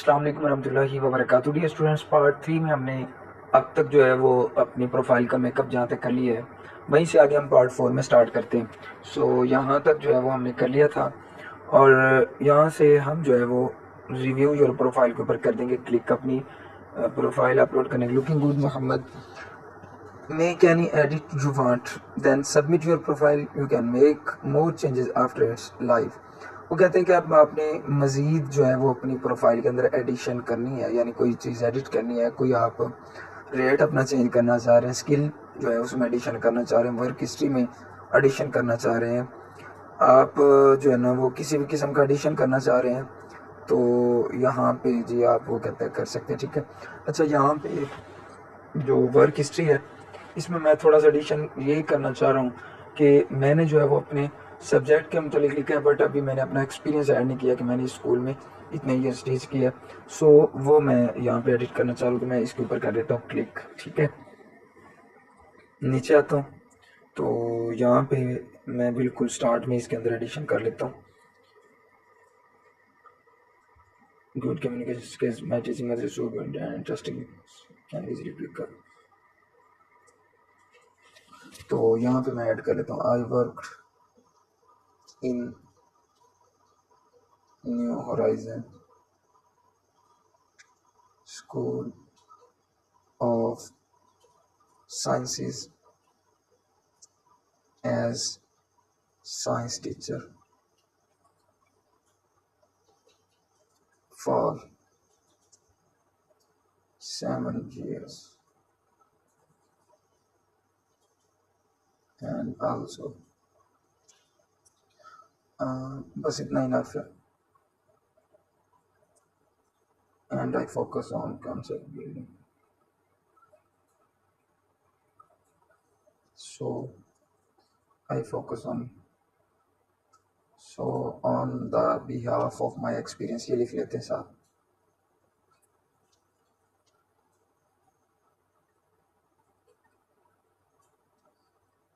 السلام علیکم ورحمۃ اللہ وبرکاتہ. ڈیئر اسٹوڈنٹس، پارٹ 3 میں ہم نے اب تک جو ہے وہ اپنی پروفائل کا میک اپ جہاں تک کر لیا ہے، وہیں سے آگے ہم پارٹ 4 میں سٹارٹ کرتے ہیں. یہاں تک جو ہے وہ ہم نے کر لیا تھا، اور یہاں سے ہم جو ہے وہ ریویو یور پروفائل کے اوپر کر دیں گے کلک. اپنی پروفائل اپلوڈ کرنے کے looking good Muhammad. Make any edit you want, then submit your profile. You can make more changes after it's live. وہ کہتے ہیں کہ اب آپ نے مزید جو ہے وہ اپنی پروفائل کے اندر ایڈیشن کرنی ہے، یعنی کوئی چیز ایڈٹ کرنی ہے، کوئی آپ ریٹ اپنا چینج کرنا چاہ رہے ہیں، اسکل جو ہے اس میں ایڈیشن کرنا چاہ رہے ہیں، ورک ہسٹری میں ایڈیشن کرنا چاہ رہے ہیں، آپ جو ہے نا وہ کسی بھی قسم کا ایڈیشن کرنا چاہ رہے ہیں، تو یہاں پہ جی آپ وہ کہتے ہیں کر سکتے ہیں. ٹھیک ہے. اچھا، یہاں پہ جو ورک ہسٹری ہے اس میں میں تھوڑا سا ایڈیشن یہی کرنا چاہ رہا ہوں کہ میں نے جو ہے وہ اپنے سبجیکٹ کے متعلق لکھا ہے، بٹ ابھی میں نے اپنا ایکسپیرینس ایڈ نہیں کیا کہ میں نے اسکول میں اتنے ایئرس ٹیچ کیا. وہ میں یہاں پہ ایڈٹ کرنا چاہ رہا ہوں، تو میں اس کے اوپر کر دیتا ہوں کلک. ٹھیک ہے. نیچے آتا ہوں تو یہاں پہ میں بالکل سٹارٹ میں اس کے اندر ایڈیشن کر لیتا ہوں. Good communication skills my teaching is and interesting can easily click کر. تو یہاں پہ میں ایڈ کر لیتا ہوں I work in new horizon school of sciences as science teacher for 7 years and also بس اتنا enough ہے. And I focus on concept building. So I focus on the behalf of my experience. یہ لکھ لیتے ہیں ساتھ.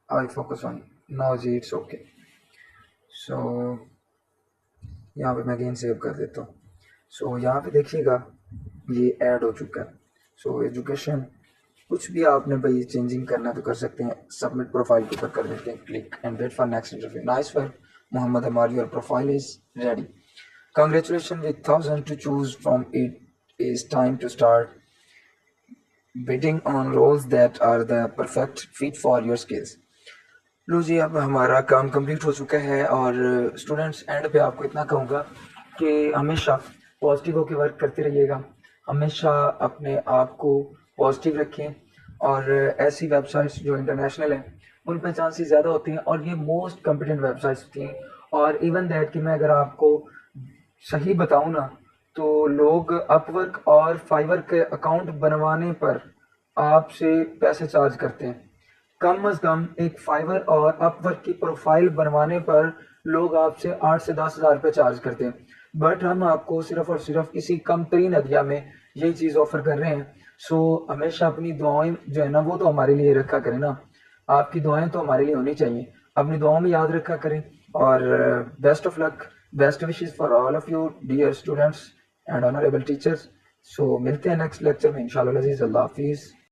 I focus on now G it's okay. So یہاں پہ میں اگین سیو کر دیتا ہوں. یہاں پہ دیکھیے گا یہ ایڈ ہو چکا ہے. ایجوکیشن کچھ بھی آپ نے بھائی چینجنگ کرنا تو کر سکتے ہیں. سبمٹ پروفائل کے اوپر کر دیتے ہیں click and wait for next interview. Nice work Muhammad Hamar, your profile is ready. Congratulations, with thousands to choose from, it is time to start bidding on roles that are the perfect fit for your skills. لو جی اب ہمارا کام complete ہو چکا ہے, اور students and پہ آپ کو اتنا کہوں گا کہ ہمیشہ پازیٹیو ہو کے ورک کرتے رہیے گا, ہمیشہ اپنے آپ کو پازیٹیو رکھیں, اور ایسی ویب سائٹس جو انٹرنیشنل ہیں ان پہ چانسز زیادہ ہوتے ہیں, اور یہ موسٹ کمپیٹنٹ ویب سائٹس ہوتی ہیں. اور ایون دیٹ کہ میں اگر آپ کو صحیح بتاؤں نا تو لوگ اپ ورک اور فائیور کے اکاؤنٹ بنوانے پر آپ سے پیسے چارج کرتے ہیں. کم از کم ایک فائیور اور اپ ورک کی پروفائل بنوانے پر لوگ آپ سے 8 سے 10 ہزار روپے چارج کرتے ہیں, بٹ ہم آپ کو صرف اور صرف کسی کم ترین ادیا میں یہی چیز آفر کر رہے ہیں. ہمیشہ اپنی دعائیں جو ہے نا وہ تو ہمارے لیے رکھا کریں نا, آپ کی دعائیں تو ہمارے لیے ہونی چاہیے, اپنی دعاؤں میں یاد رکھا کریں. اور best of luck, best wishes for all of you dear students and honourable teachers. ملتے ہیں نیکسٹ لیکچر میں انشاءاللہ العزیز. اللہ حافظ.